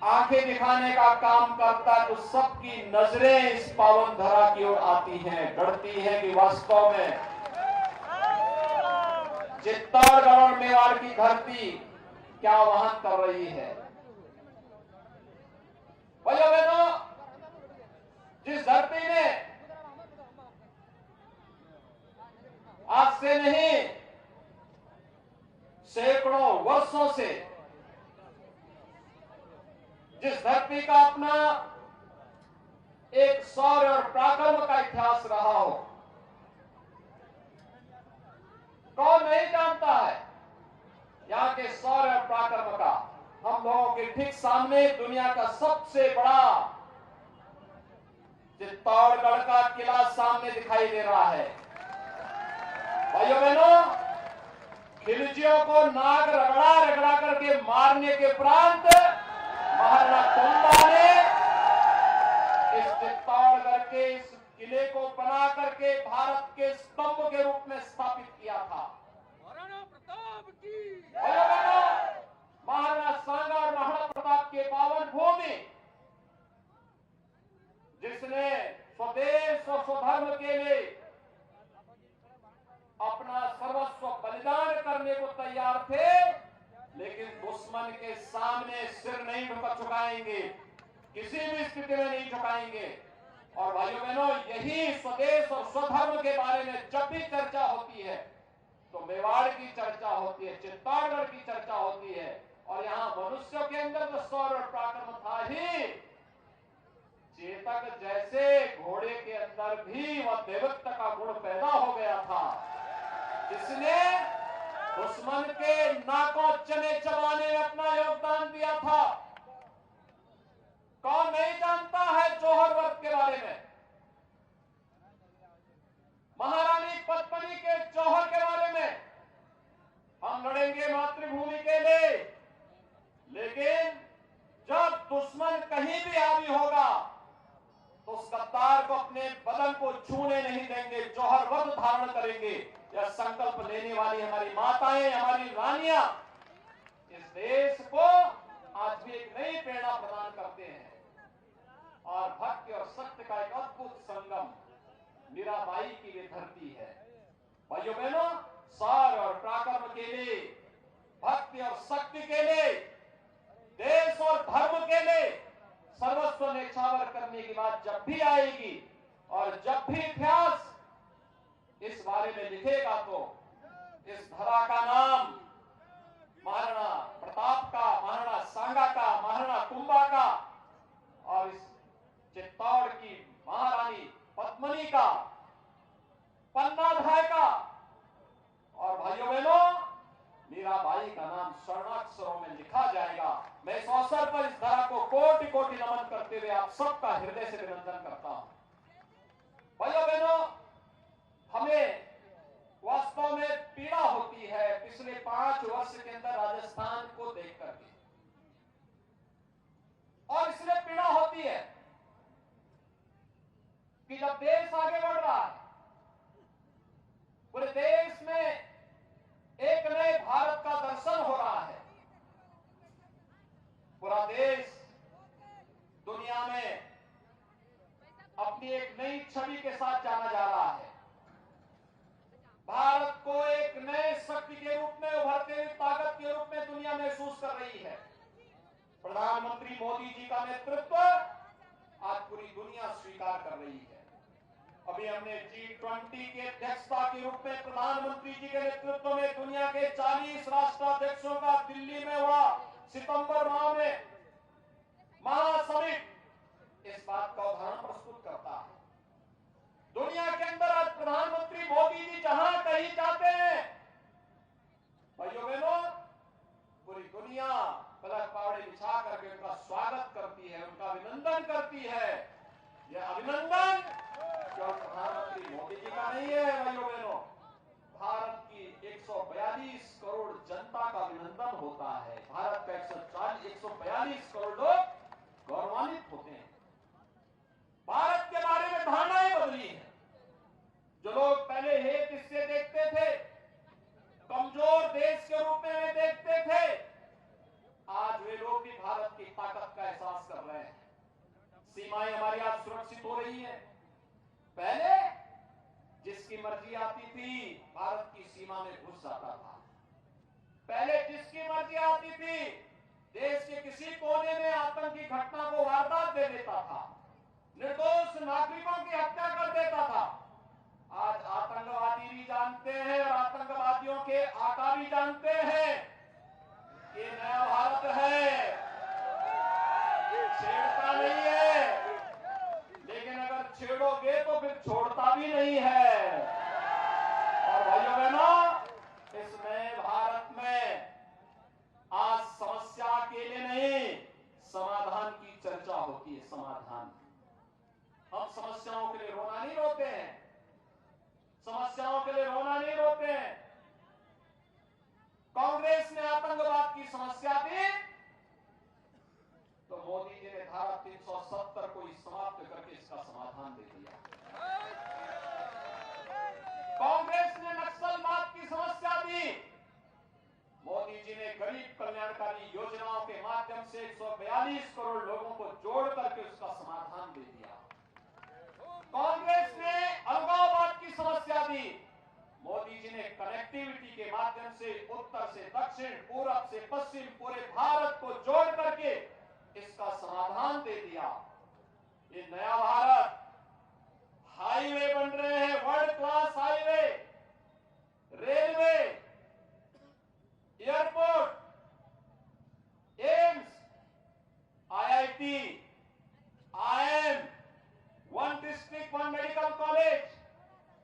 आंखें दिखाने का काम करता है, तो सबकी नजरें इस पावन धरा की ओर आती हैं, डरती हैं कि वास्तव में चित्तौड़गढ़ और मेवाड़ की धरती क्या वहन कर रही है। भाइयों बहनों, जिस धरती ने आज से नहीं सैकड़ों वर्षों से जिस धरती का अपना एक शौर्य और पराक्रम का इतिहास रहा हो, कौन नहीं जानता है यहां के शौर्य और पराक्रम का। हम लोगों के ठीक सामने दुनिया का सबसे बड़ा चित्तौड़गढ़ का किला सामने दिखाई दे रहा है। भाइयों बहनों, खिलजियों को नाक रगड़ा रगड़ा करके मारने के उपरांत महाराणा कुंभा ने इस चित्तौड़गढ़ के इस किले को बना करके भारत के स्तंभ के रूप में स्थापित किया था। महाराणा प्रताप की भाइयों बहनों, महाराणा सांगा और महाराणा प्रताप के पावन भूमि, जिसने स्वदेश और स्वधर्म के लिए अपना सर्वस्व बलिदान करने को तैयार थे, लेकिन दुश्मन के सामने सिर नहीं झुकाएंगे, किसी भी स्थिति में नहीं झुकाएंगे। और भाइयों बहनों, यही स्वदेश और स्वधर्म के बारे में जब भी चर्चा होती है तो मेवाड़ की चर्चा होती है, चित्तौड़गढ़ की चर्चा होती है। और यहाँ मनुष्यों के अंदर तो शौर्य और पराक्रम था ही, चेतक जैसे घोड़े के अंदर भी वह देवत्व का गुण पैदा हो गया था, जिसने दुश्मन के नाकों चने चबाने में अपना योगदान दिया था। कौन नहीं जानता है जौहर व्रत के बारे में, महारानी पद्मिनी के जौहर के बारे में। हम लड़ेंगे मातृभूमि के लिए, लेकिन जब दुश्मन कहीं भी हावी होगा तो उस गद्दार को अपने बदन को छूने नहीं देंगे, जौहर व्रत धारण करेंगे। यह संकल्प लेने वाली हमारी माताएं, हमारी रानियां इस देश को आज भी एक नई प्रेरणा प्रदान करते हैं। और भक्ति और सत्य का एक अद्भुत संगम मीराबाई की ये धरती है। भाइयों बहनों, शौर्य और पराक्रम के लिए, भक्ति और शक्ति के लिए, देश और धर्म के लिए सर्वस्व न्यौछावर करने की बात जब भी आएगी और जब भी इतिहास इस बारे में लिखेगा, तो इस धरा का नाम महाराणा प्रताप का, महाराणा सांगा का, महाराणा कुंभा का और इस चित्तौड़ की महारानी पद्मिनी का, पन्नाधाय का और भाइयों बहनों मीराबाई का नाम स्वर्णाक्षरों में लिखा जाएगा। मैं इस अवसर पर इस धरा को कोटि कोटि नमन करते हुए आप सबका हृदय से अभिनंदन करता हूं। भाइयों बहनों, हमें वास्तव में पीड़ा होती है पिछले 5 वर्ष के अंदर राजस्थान को देख करके, और इसलिए पीड़ा होती है कि जब देश आगे बढ़ रहा है, पूरे देश में एक नए भारत का दर्शन हो रहा है, पूरा देश दुनिया में अपनी एक नई छवि के साथ जाना जा रहा है, भारत को एक नए शक्ति के रूप में, उभरते हुए ताकत के रूप में दुनिया महसूस कर रही है। प्रधानमंत्री मोदी जी का नेतृत्व आज पूरी दुनिया स्वीकार कर रही है। अभी हमने G20 के अध्यक्षता के रूप में प्रधानमंत्री जी के नेतृत्व में दुनिया के 40 राष्ट्राध्यक्षों का दिल्ली में हुआ सितंबर माह में महासमिट, इस बात का उदाहरण प्रस्तुत करता है। दुनिया के अंदर आज प्रधानमंत्री मोदी जी जहां कहीं जाते हैं, भाइयों बहनों, पूरी दुनिया पलक पावड़े बिछा करके उनका स्वागत करती है, उनका अभिनंदन करती है। यह अभिनंदन केवल प्रधानमंत्री मोदी जी का नहीं है भाइयों बहनों, भारत की 142 करोड़ जनता का अभिनंदन होता है। भारत का 142 करोड़ लोग गौरवान्वित होते हैं। भारत के बारे में धारणाएं बदली हैं। जो लोग पहले हेत इससे देखते थे, कमजोर देश के रूप में देखते थे, आज वे लोग भी भारत की ताकत का व्यक्ति भारत की सीमा में घुस जाता था। पहले जिसकी मर्जी आती थी देश के किसी कोने में आतंकी घटना को वारदात दे देता था, निर्दोष नागरिकों की हत्या कर देता था। आज आतंकवादी भी जानते हैं और आतंकवादियों के आका भी जानते हैं कि नया भारत है, छेड़ता नहीं है, लेकिन अगर छेड़ोगे तो फिर छोड़ता भी नहीं है। और भाइयों बहनों, इस नए भारत में आज समस्या अकेले नहीं, समाधान की चर्चा होती है। समाधान, हम समस्याओं के लिए रोना नहीं रोते हैं, समस्याओं के लिए रोना नहीं रोते हैं। कांग्रेस ने आतंकवाद की समस्या दी तो मोदी जी ने धारा 370 को समाप्त करके इसका समाधान दे दिया। कांग्रेस ने नक्सलवाद की समस्या दी, मोदी जी ने गरीब कल्याणकारी योजनाओं के माध्यम से 142 करोड़ लोगों को जोड़ करके उसका समाधान दे दिया। कांग्रेस ने अलगाववाद की समस्या दी, मोदी जी ने कनेक्टिविटी के माध्यम से उत्तर से दक्षिण, पूरब से पश्चिम पूरे भारत को जोड़ करके इसका समाधान दे दिया। ये नया भारत, हाईवे बन रहे हैं, world class highway, railway, airport, AIIMS, IIT, IIM, one district one medical college,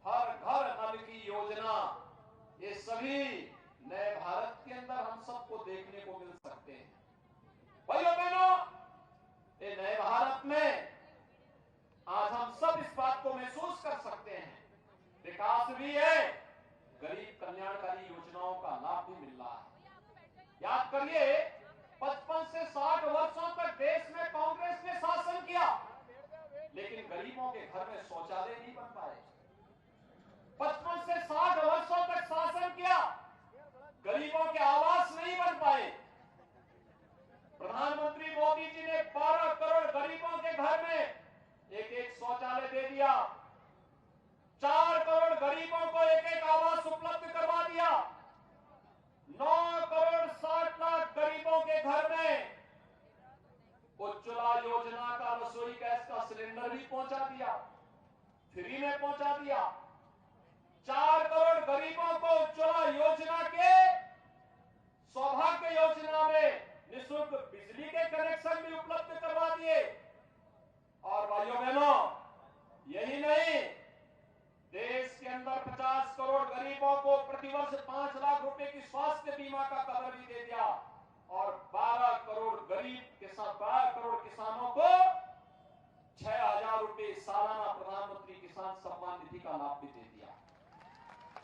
हर घर नल की योजना, ये सभी नए भारत के अंदर हम सबको देखने को मिल सकते हैं। भाइयों बहनों, ये नए भारत में आज हम सब इस बात को महसूस कर सकते हैं, विकास भी है, गरीब कल्याणकारी योजनाओं का लाभ भी मिल रहा है। याद करिए, 55 से 60 वर्षों तक देश में कांग्रेस ने शासन किया, लेकिन गरीबों के घर में शौचालय नहीं बन पाए। 55 से 60 वर्षों तक शासन किया, गरीबों के आवास नहीं बन पाए। प्रधानमंत्री मोदी जी ने 12 करोड़ गरीबों के घर में एक शौचालय दे दिया, 4 करोड़ गरीबों को एक आवास उपलब्ध करवा दिया, 9 करोड़ 60 लाख गरीबों के घर में उज्ज्वला योजना का रसोई गैस का सिलेंडर भी पहुंचा दिया, फ्री में पहुंचा दिया। 4 करोड़ गरीबों को उज्ज्वला योजना के सौभाग्य योजना में निःशुल्क बिजली के कनेक्शन भी उपलब्ध करवा दिए। और भाइयों बहनों, यही नहीं, देश के अंदर 50 करोड़ गरीबों को प्रतिवर्ष 5 लाख रुपए की स्वास्थ्य बीमा का कवर भी दे दिया और 12 करोड़ किसानों को 6,000 रुपए सालाना प्रधानमंत्री किसान सम्मान निधि का लाभ भी दे दिया।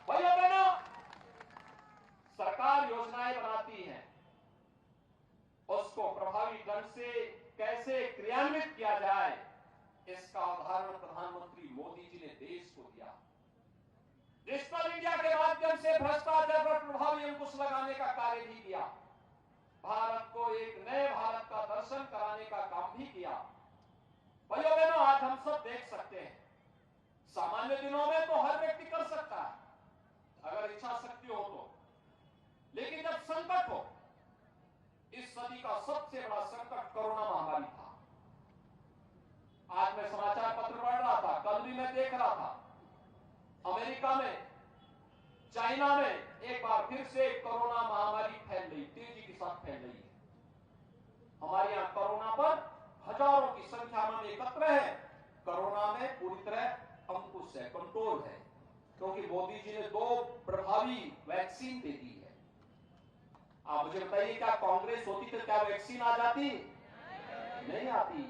भाइयों बहनों, सरकार योजनाएं बनाती है, उसको प्रभावी ढंग से कैसे क्रियान्वित किया जाए, इसका उदाहरण प्रधानमंत्री मोदी जी ने देश को दिया। डिजिटल इंडिया के माध्यम से भ्रष्टाचार पर प्रभावी अंकुश लगाने का कार्य भी किया, भारत को एक नए भारत का दर्शन कराने का काम भी किया। भाइयों बहनों, आज हम सब देख सकते हैं, सामान्य दिनों में तो हर व्यक्ति कर सकता है अगर इच्छा शक्ति हो तो, लेकिन जब संकट हो, इस सदी का सबसे बड़ा संकट कोरोना महामारी था। आज मैं समाचार पत्र पढ़ रहा था, कल भी मैं देख रहा था, अमेरिका में, चाइना में एक बार फिर से कोरोना महामारी फैल रही, तेजी के साथ फैल रही है। हमारे यहां कोरोना पर हजारों की संख्या में एकत्र है, कोरोना में पूरी तरह अंकुश है, कंट्रोल है, क्योंकि मोदी जी ने 2 प्रभावी वैक्सीन दे दी है। आप मुझे बताइए, क्या कांग्रेस होती तो क्या वैक्सीन आ जाती? नहीं आती,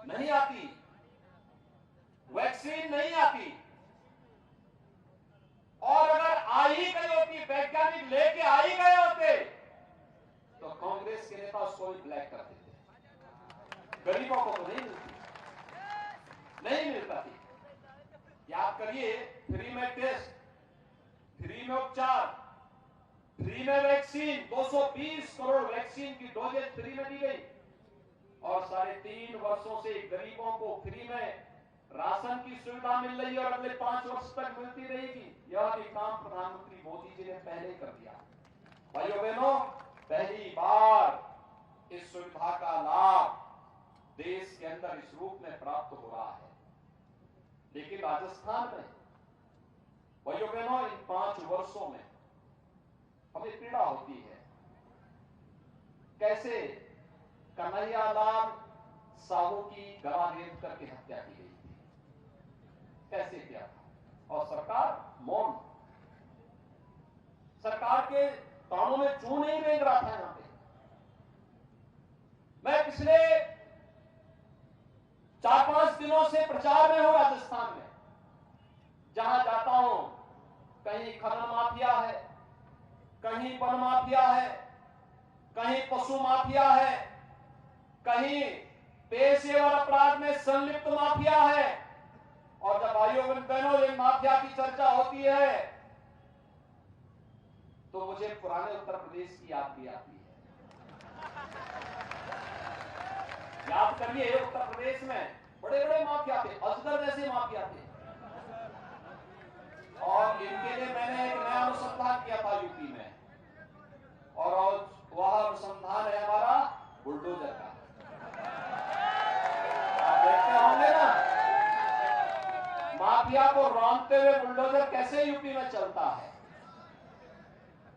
नहीं आती, वैक्सीन नहीं आती। और अगर आ ही गई होती, वैज्ञानिक लेके आ ही गए होते, तो कांग्रेस के नेता उसको भी ब्लैक कर देते। गरीबों को तो नहीं मिलती, नहीं मिल पाती। याद करिए, फ्री में टेस्ट, फ्री में उपचार, फ्री में वैक्सीन, 220 करोड़ वैक्सीन की डोजेज फ्री में दी गई और 3.5 वर्षों से गरीबों को फ्री में राशन की सुविधा मिल रही है और अगले 5 वर्ष तक मिलती रहेगी। यह भी काम प्रधानमंत्री मोदी जी ने पहले कर दिया। भाइयों बहनों, पहली बार इस सुविधा का लाभ देश के अंदर इस रूप में प्राप्त हो रहा है। लेकिन राजस्थान में भाइयों बहनों, इन 5 वर्षों में हमें पीड़ा होती है। कैसे कन्हैयालाल साहू की गला रेत करके हत्या की गई थी, कैसे किया था, और सरकार मौन, सरकार के कानों में चूं नहीं रेंग रहा था। यहां पे मैं पिछले 4-5 दिनों से प्रचार में हूं राजस्थान में। जहां जाता हूं, कहीं खनन माफिया है, कहीं वन माफिया है, कहीं पशु माफिया है, कहीं पेशेवर अपराध में संलिप्त माफिया है। और जब भाइयों बहनों इन माफिया की चर्चा होती है तो मुझे पुराने उत्तर प्रदेश की याद भी आती है। याद करिए, उत्तर प्रदेश में बड़े बड़े माफिया थे, अजगर जैसे माफिया थे। और इनके लिए मैंने एक नया अनुसंधान किया था यूपी में, और वह अनुसंधान है हमारा बुलडोजर का। आप देखते होंगे ना, माफिया को रौंदते हुए बुलडोजर कैसे यूपी में चलता है,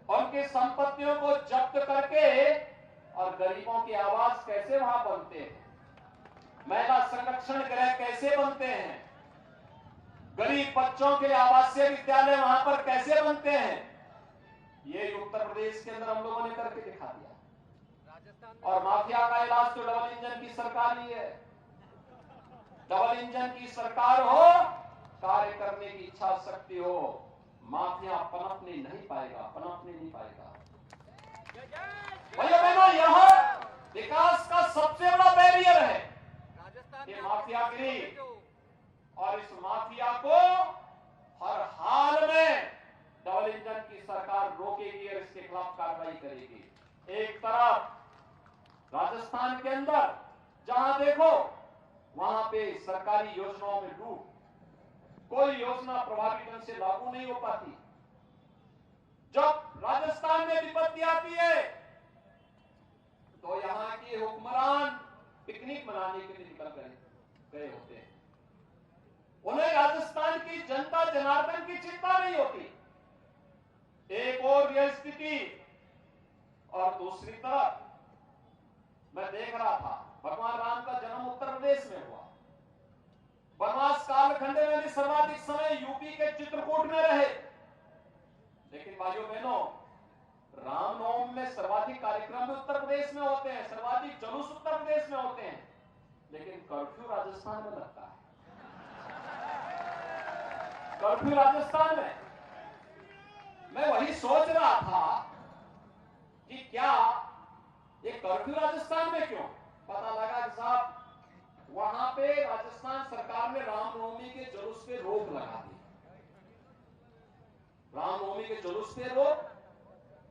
उनकी संपत्तियों को जब्त करके और गरीबों की आवाज कैसे वहां बनते हैं, महिला संरक्षण गृह कैसे बनते हैं, गरीब बच्चों के लिए आवासीय विद्यालय वहां पर कैसे बनते हैं, ये उत्तर प्रदेश के अंदर हम लोगों ने करके दिखा दिया। और माफिया का इलाज तो डबल इंजन की सरकार ही है। डबल इंजन की सरकार हो, कार्य करने की इच्छा शक्ति हो, माफिया पनपने नहीं पाएगा, पनपने नहीं पाएगा। भैया बहनों, यह विकास का सबसे बड़ा बैरियर है, ये माफियागिरी। और इस माफिया को हर हाल में डबल इंजन की सरकार रोकेगी और इसके खिलाफ कार्रवाई करेगी। एक तरफ राजस्थान के अंदर जहां देखो वहां पे सरकारी योजनाओं में लूट, कोई योजना प्रभावी ढंग से लागू नहीं हो पाती। जब राजस्थान में विपत्ति आती है तो यहां के हुक्मरान पिकनिक मनाने के लिए निकल गए होते हैं। उन्हें राजस्थान की जनता जनार्दन की चिंता नहीं होती। एक और यह स्थिति, और दूसरी तरफ मैं देख रहा था, भगवान राम का जन्म उत्तर प्रदेश में हुआ। वनवास कालखंड में भी सर्वाधिक समय यूपी के चित्रकूट में रहे। लेकिन भाइयों बहनों, रामनवमी में सर्वाधिक कार्यक्रम भी उत्तर प्रदेश में होते हैं, सर्वाधिक जुलूस उत्तर प्रदेश में होते हैं, लेकिन कर्फ्यू राजस्थान में लगता है। कर्फ्यू राजस्थान में। मैं वही सोच रहा था कि क्या ये कर्फ्यू राजस्थान में क्यों? पता लगा कि साहब वहां पे राजस्थान सरकार ने रामनवमी के जुलूस पे रोक लगा दी। रामनवमी के जुलूस पे रोक।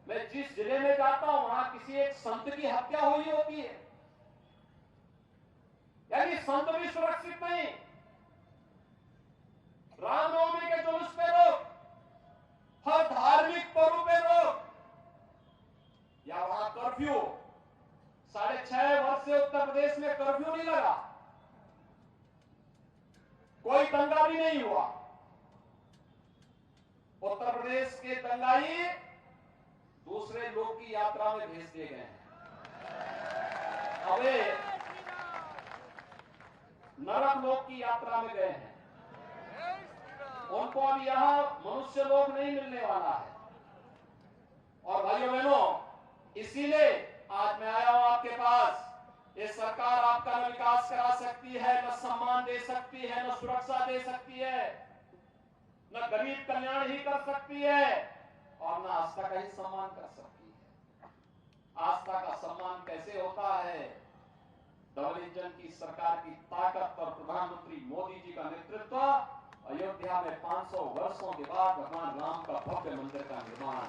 मैं जिस जिले में जाता हूं वहां किसी एक संत की हत्या हुई होती है, यानी संत भी सुरक्षित नहीं। रामनवमी के जुलूस पे रोक, हर धार्मिक पर्व पे रोक, या वहां कर्फ्यू। 6.5 वर्ष से उत्तर प्रदेश में कर्फ्यू नहीं लगा, कोई दंगा भी नहीं हुआ। उत्तर प्रदेश के दंगाई दूसरे लोग की यात्रा में भेज दिए गए हैं। अब वे नरक लोक की यात्रा में गए हैं, उनको अब यहां मनुष्य लोक नहीं मिलने वाला है। और भाइयों बहनों, इसीलिए आज मैं आया हूं आपके पास। ये सरकार आपका न विकास करा सकती है, न सम्मान दे सकती है, न सुरक्षा दे सकती है, न गरीब कल्याण ही कर सकती है, और न आस्था का ही सम्मान कर सकती है। आस्था का सम्मान कैसे होता है? डबल इंजन की सरकार की ताकत और प्रधानमंत्री मोदी जी का नेतृत्व, अयोध्या में 500 वर्षों के बाद भगवान राम का भव्य मंदिर का निर्माण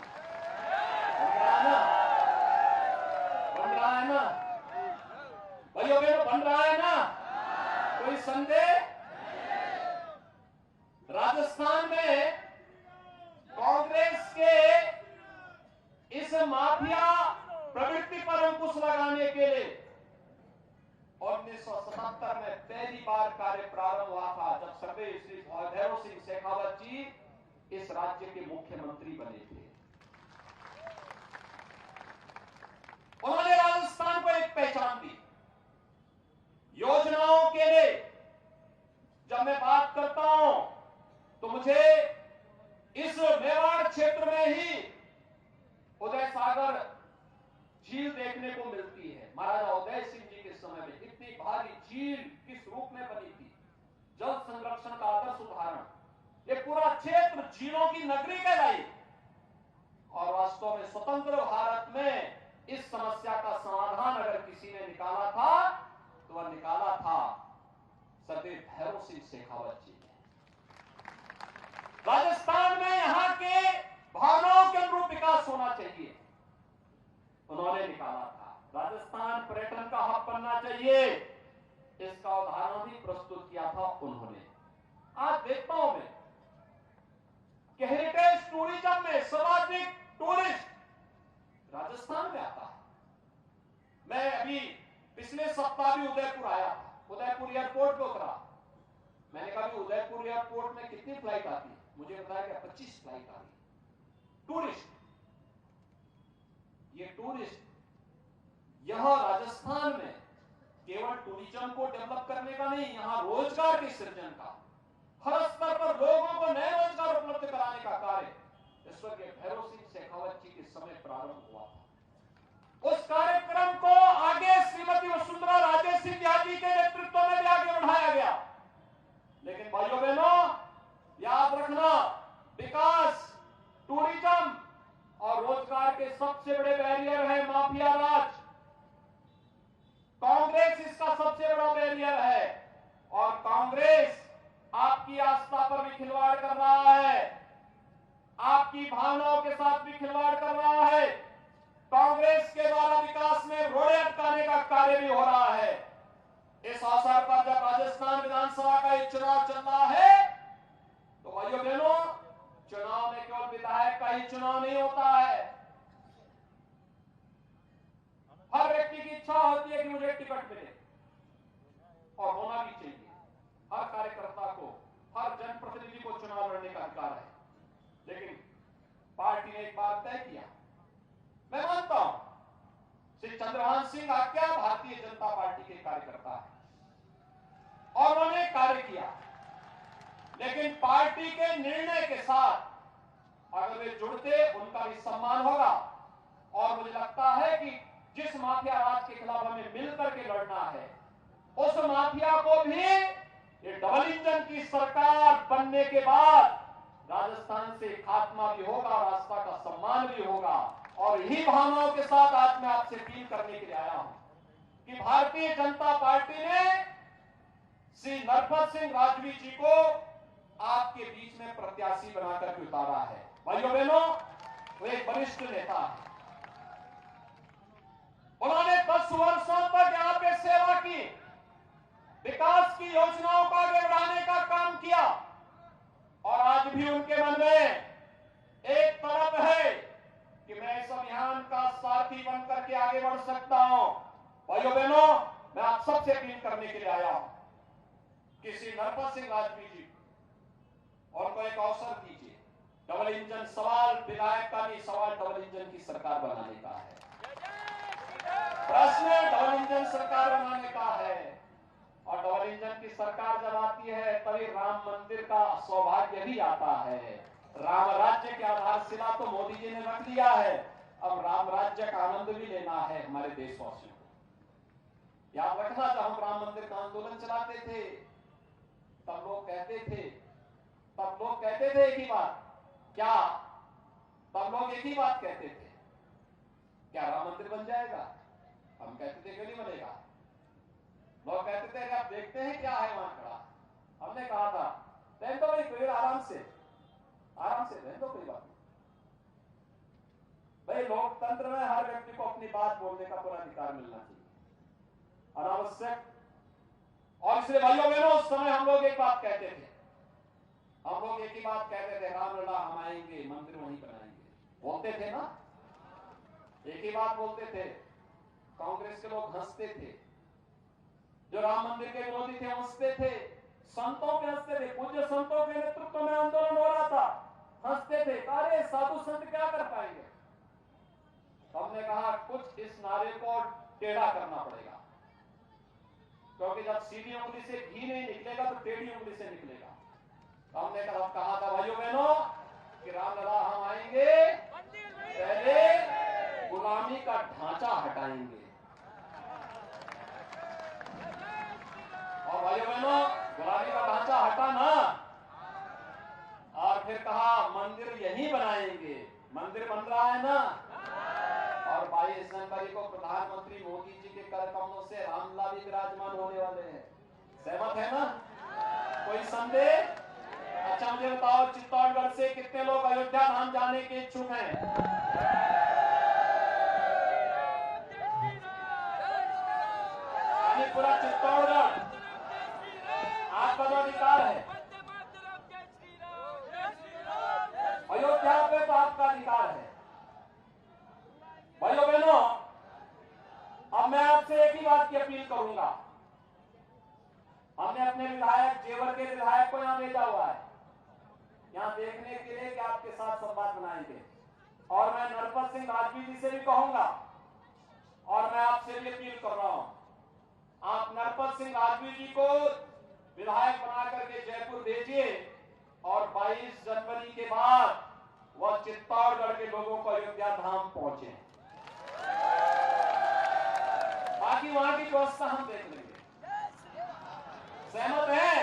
बन रहा है ना? भाइयों बहनों, बन रहा है ना? कोई संदेह? राजस्थान में कांग्रेस के इस माफिया प्रवृत्ति पर अंकुश लगाने के लिए 1977 में पहली बार कार्य प्रारंभ हुआ था, जब सर्वे श्री भैरव सिंह शेखावत जी इस राज्य के मुख्यमंत्री बने थे। उन्होंने राजस्थान को एक पहचान दी। योजनाओं के लिए जब मैं बात करता हूं तो मुझे इस मेवाड़ क्षेत्र में ही उदय सागर झील देखने को मिलती है। महाराजा उदय सिंह जी के समय में इतनी भारी झील किस रूप में बनी थी, जल संरक्षण का आदर्श उदाहरण। ये पूरा क्षेत्र झीलों की नगरी कहलाई और वास्तव में स्वतंत्र भारत में इस समस्या का समाधान अगर किसी ने निकाला था तो वह निकाला था सरदार भैरव सिंह शेखावत जी ने। राजस्थान में यहां के भावनाओं के अनुरूप विकास होना चाहिए, उन्होंने निकाला था। राजस्थान पर्यटन का हब बनना चाहिए, इसका उदाहरण भी प्रस्तुत किया था उन्होंने। आज देखता हूं मैं कि हेरिटेज टूरिज्म में सर्वाधिक टूरिस्ट राजस्थान में आता है। मैं अभी पिछले सप्ताह भी उदयपुर आया था, उदयपुर एयरपोर्ट पे उतरा। मैंने कहा भी उदयपुर एयरपोर्ट में कितनी फ्लाइट आती है? मुझे बताया कि 25 फ्लाइट आ रही टूरिस्ट। ये टूरिस्ट यहां राजस्थान में केवल टूरिज्म को डेवलप करने का नहीं, यहां रोजगार के सृजन का, हर स्तर पर लोगों को नए रोजगार उपलब्ध कराने का कार्य स्वर्गीय भैरव सिंह शेखावत जी के समय प्रारंभ हुआ था। उस कार्यक्रम को आगे श्रीमती वसुंधरा राजे सिंधिया जी के नेतृत्व में भी आगे बढ़ाया गया। लेकिन भाइयों बहनों, याद रखना, विकास, टूरिज्म और रोजगार के सबसे बड़े बैरियर है माफिया राज। कांग्रेस इसका सबसे बड़ा बैरियर है और कांग्रेस आपकी आस्था पर भी खिलवाड़ कर रहा है, आपकी भावनाओं के साथ भी खिलवाड़ कर रहा है। कांग्रेस के द्वारा विकास में रोड़े अटकाने का कार्य भी हो रहा है। इस अवसर पर जब राजस्थान विधानसभा का एक चुनाव चल रहा है तो भाइयों बहनों, चुनाव में केवल विधायक का ही चुनाव नहीं होता है। हर व्यक्ति की इच्छा होती है कि मुझे टिकट मिले और होना भी चाहिए। हर कार्यकर्ता को, हर जनप्रतिनिधि को चुनाव लड़ने का अधिकार है। लेकिन पार्टी ने एक बात तय किया, मैं मानता हूं श्री चंद्रभान सिंह आज्ञा भारतीय जनता पार्टी के कार्यकर्ता है और उन्होंने कार्य किया, लेकिन पार्टी के निर्णय के साथ अगर वे जुड़ते उनका भी सम्मान होगा। और मुझे लगता है कि जिस माफिया राज के खिलाफ हमें मिलकर के लड़ना है, उस माफिया को भी ये डबल इंजन की सरकार बनने के बाद राजस्थान से खात्मा भी होगा, रास्ता का सम्मान भी होगा। और यही भावनाओं के साथ आज मैं आपसे अपील करने के लिए आया हूं कि भारतीय जनता पार्टी ने श्री नरपत सिंह राजवी जी को आपके बीच में प्रत्याशी बनाकर के उतारा है। भाइयों बहनों, वो एक वरिष्ठ नेता है, उन्होंने 10 वर्षों तक यहां पे सेवा की, विकास की योजनाओं को आगे बढ़ाने का काम किया और आज भी उनके मन में एक तड़प है कि मैं इस अभियान का साथी बनकर के आगे बढ़ सकता हूं। भाइयों बहनों, मैं आप सबसे अपील करने के लिए आया हूं कि श्री नरपत सिंह राजवी जी और को एक अवसर दीजिए। डबल इंजन सवाल विधायक का नहीं, सवाल डबल इंजन की सरकार बनाने का है। प्रश्न डबल इंजन सरकार बनाने का है और डबल इंजन की सरकार जब आती है तभी राम मंदिर का सौभाग्य भी आता है। राम राज्य की आधारशिला तो मोदी जी ने रख दिया है, अब राम राज्य का आनंद भी लेना है हमारे देशवासियों को। याद रखना, जब हम राम मंदिर का आंदोलन चलाते थे तब लोग कहते थे एक ही बात, क्या तब लोग एक ही बात कहते थे, क्या राम मंदिर बन जाएगा? हम कहते थे क्यों नहीं बनेगा। लोग कहते थे आप देखते हैं क्या है वहां खड़ा। हमने कहा था रहने दो भाई, कोई आराम से रहने दो, कोई बात नहीं भाई। लोकतंत्र में हर व्यक्ति को अपनी बात बोलने का पूरा अधिकार मिलना चाहिए, अनावश्यक। और इसलिए भाइयों बहनों, उस समय हम लोग एक बात कहते थे हम लोग एक ही बात कहते थे, रामलला हम आएंगे, मंदिर वहीं बनाएंगे, बोलते थे ना, एक ही बात बोलते थे। कांग्रेस के लोग हंसते थे, जो राम मंदिर के विरोधी थे हंसते थे, संतों पे हंसते थे, पूज्य संतों के नेतृत्व में आंदोलन हो रहा था, हंसते थे, अरे साधु संत क्या कर पाएंगे। हमने कहा कुछ इस नारे को टेढ़ा करना पड़ेगा, क्योंकि जब सीधी उंगली से घी नहीं निकलेगा तो टेढ़ी उंगली से निकलेगा। हमने कहा था भाइयों बहनों कि रामलला हम आएंगे, पहले गुलामी का ढांचा हटाएंगे, और भाइयों बहनों गुलामी का ढांचा हटा ना, और फिर कहा मंदिर यहीं बनाएंगे, मंदिर बन रहा है ना, और 22 जनवरी को प्रधानमंत्री मोदी जी के कर कमलों से रामलला भी विराजमान होने वाले हैं। सहमत है ना, कोई संदेह? अच्छा मुझे बताओ, चित्तौड़गढ़ से कितने लोग अयोध्या धाम जाने के इच्छुक हैं? यानी पूरा चित्तौड़गढ़ आपका जो अधिकार है, अयोध्या पे तो आपका अधिकार है। भाइयों बहनों, अब मैं आपसे एक ही बात की अपील करूंगा। हमने अपने विधायक, जेवर के विधायक को यहां भेजा हुआ है, यहां देखने के लिए कि आपके साथ संवाद बनाएंगे, और मैं नरपत सिंह राजवी जी से भी कहूंगा, और मैं आपसे भी अपील कर रहा हूं, आप नरपत सिंह राजवी जी को विधायक बना करके जयपुर भेजिए, और 22 जनवरी के बाद वह चित्तौड़गढ़ के लोगों को अयोध्या धाम पहुंचे, बाकी वहां की व्यवस्था हम देख लेंगे। सहमत हैं?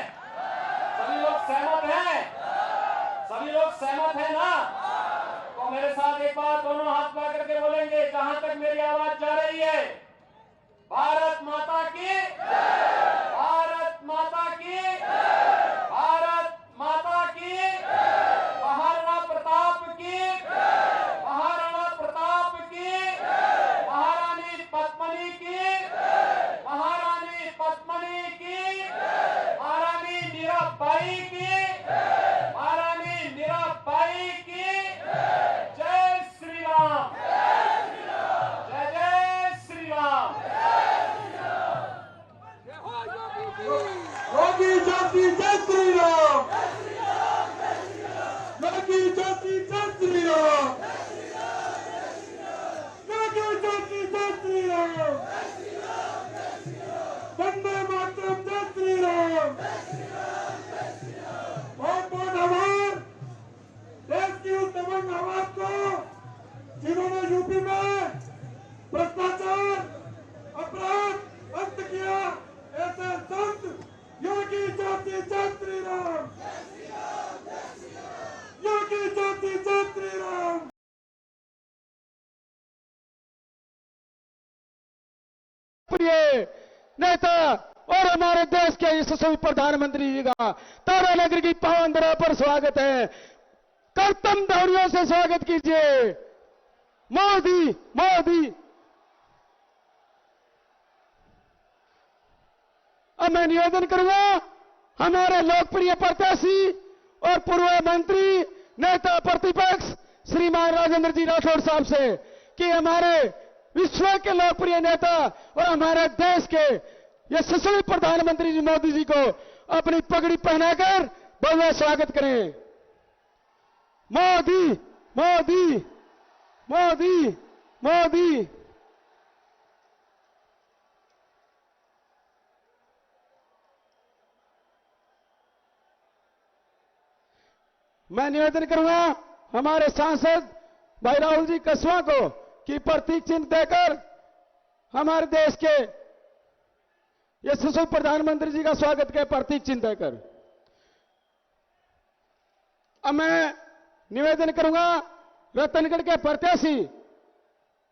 सभी लोग सहमत हैं? सभी लोग सहमत हैं ना? तो मेरे साथ एक बार दोनों हाथ पकड़ करके बोलेंगे, जहां तक मेरी आवाज जा रही है, भारत माता की, भारत माता की, भारत माता की, महाराणा प्रताप की, महाराणा प्रताप की, महारानी पद्मिनी की, महारानी पद्मिनी की, महारानी मीराबाई की, महारानी मीराबाई की, जय श्री राम, जय जय श्री राम। योगी ज्योति जय श्री राम, योगी ज्योति जय श्री राम, योगी ज्योति जय श्री राम, वंदे मातरम जय श्री राम। बहुत बहुत आभार देश की उस दबंग आवाज को जिन्होंने यूपी में भ्रष्टाचार, अपराध अंत किया, ऐसे संत योगी ज्योति जय श्री राम, योगी ज्योति जय श्री राम। प्रिय नेता और हमारे देश के यशस्वी प्रधानमंत्री जी का तारा नगरी की पावन धरा पर स्वागत है। करतम ध्वनियों से स्वागत कीजिए। मोदी मोदी। अब मैं निवेदन करूंगा हमारे लोकप्रिय प्रत्याशी और पूर्व मंत्री नेता प्रतिपक्ष श्रीमान राजेंद्र जी राठौड़ साहब से कि हमारे विश्व के लोकप्रिय नेता और हमारे देश के यशस्वी प्रधानमंत्री जी मोदी जी को अपनी पगड़ी पहनाकर भव्य स्वागत करें। मोदी मोदी मोदी मोदी। मैं निवेदन करूंगा हमारे सांसद भाई राहुल जी कसवा को कि प्रतीक चिन्ह देकर हमारे देश के यशस्वी प्रधानमंत्री जी का स्वागत के प्रतीक चिन्ह देकर। अब मैं निवेदन करूंगा रतनगढ़ के प्रत्याशी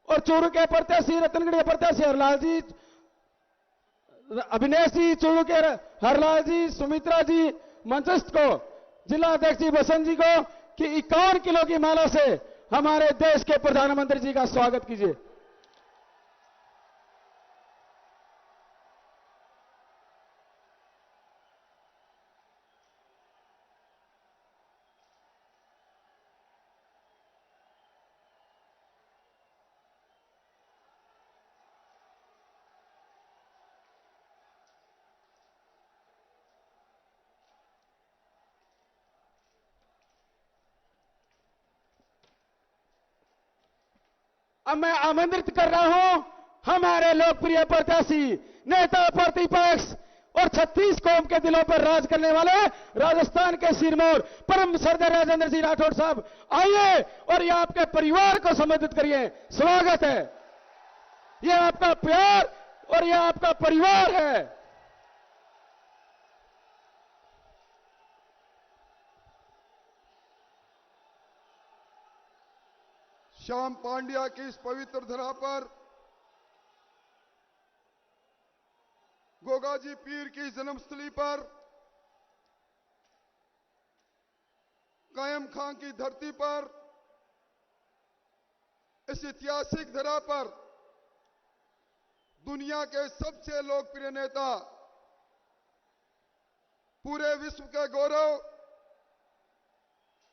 और चूरू के प्रत्याशी, रतनगढ़ के प्रत्याशी हरलाल जी, अभिनेश जी, चूरू के हरलाल जी, सुमित्रा जी, मंचस्थ को, जिला अध्यक्ष जी बसंत जी को कि 51 किलो की माला से हमारे देश के प्रधानमंत्री जी का स्वागत कीजिए। अब मैं आमंत्रित कर रहा हूं हमारे लोकप्रिय प्रत्याशी, नेता प्रतिपक्ष और 36 कौम के दिलों पर राज करने वाले राजस्थान के सिरमौर परम श्रद्धेय राजेंद्र जी राठौड़ साहब, आइए और ये आपके परिवार को संबोधित करिए। स्वागत है, ये आपका प्यार और ये आपका परिवार है। श्याम पांड्या की इस पवित्र धरा पर गोगाजी पीर की जन्मस्थली पर कायम खां की धरती पर इस ऐतिहासिक धरा पर दुनिया के सबसे लोकप्रिय नेता, पूरे विश्व के गौरव,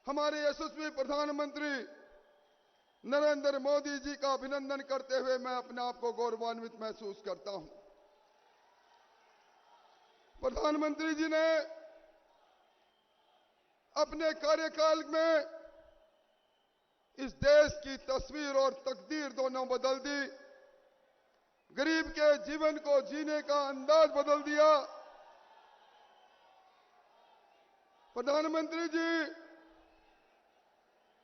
हमारे यशस्वी प्रधानमंत्री नरेंद्र मोदी जी का अभिनंदन करते हुए मैं अपने आप को गौरवान्वित महसूस करता हूं। प्रधानमंत्री जी ने अपने कार्यकाल में इस देश की तस्वीर और तकदीर दोनों बदल दी। गरीब के जीवन को जीने का अंदाज बदल दिया। प्रधानमंत्री जी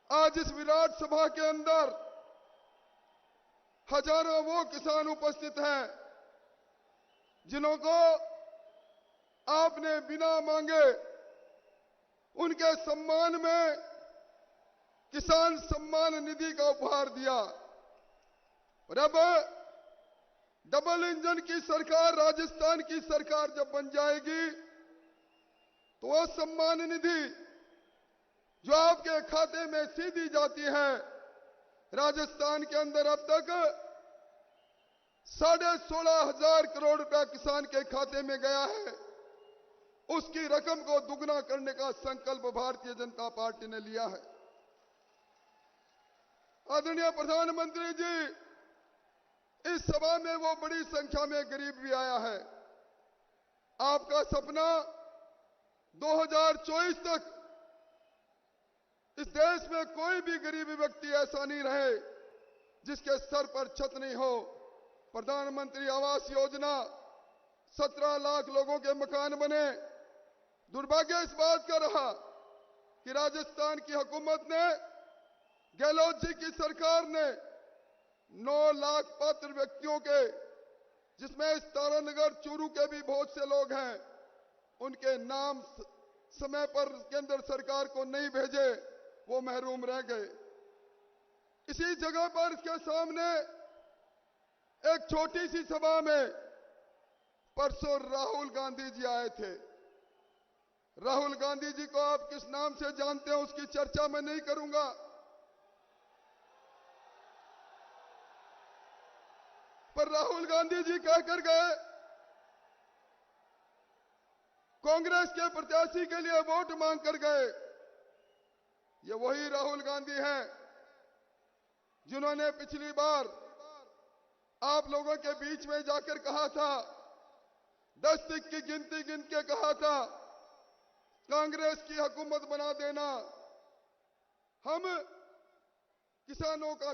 आज इस विराट सभा के अंदर हजारों वो किसान उपस्थित हैं जिन्हों को आपने बिना मांगे उनके सम्मान में किसान सम्मान निधि का उपहार दिया। और अब डबल इंजन की सरकार, राजस्थान की सरकार जब बन जाएगी तो वह सम्मान निधि जो आपके खाते में सीधी जाती है, राजस्थान के अंदर अब तक 16,500 करोड़ रुपया किसान के खाते में गया है। उसकी रकम को दुगना करने का संकल्प भारतीय जनता पार्टी ने लिया है। आदरणीय प्रधानमंत्री जी, इस सभा में वो बड़ी संख्या में गरीब भी आया है। आपका सपना 2024 तक इस देश में कोई भी गरीब व्यक्ति ऐसा नहीं रहे जिसके सर पर छत नहीं हो। प्रधानमंत्री आवास योजना, 17 लाख लोगों के मकान बने। दुर्भाग्य इस बात का रहा कि राजस्थान की हुकूमत ने, गहलोत जी की सरकार ने 9 लाख पात्र व्यक्तियों के, जिसमें इस तारानगर चूरू के भी बहुत से लोग हैं, उनके नाम समय पर केंद्र सरकार को नहीं भेजे, वो महरूम रह गए। इसी जगह पर इसके सामने एक छोटी सी सभा में परसों राहुल गांधी जी आए थे। राहुल गांधी जी को आप किस नाम से जानते हैं उसकी चर्चा मैं नहीं करूंगा, पर राहुल गांधी जी कहकर गए कांग्रेस के प्रत्याशी के लिए वोट मांग कर गए। ये वही राहुल गांधी हैं जिन्होंने पिछली बार आप लोगों के बीच में जाकर कहा था, 10 तक की गिनती गिन के कहा था कांग्रेस की हुकूमत बना देना, हम किसानों का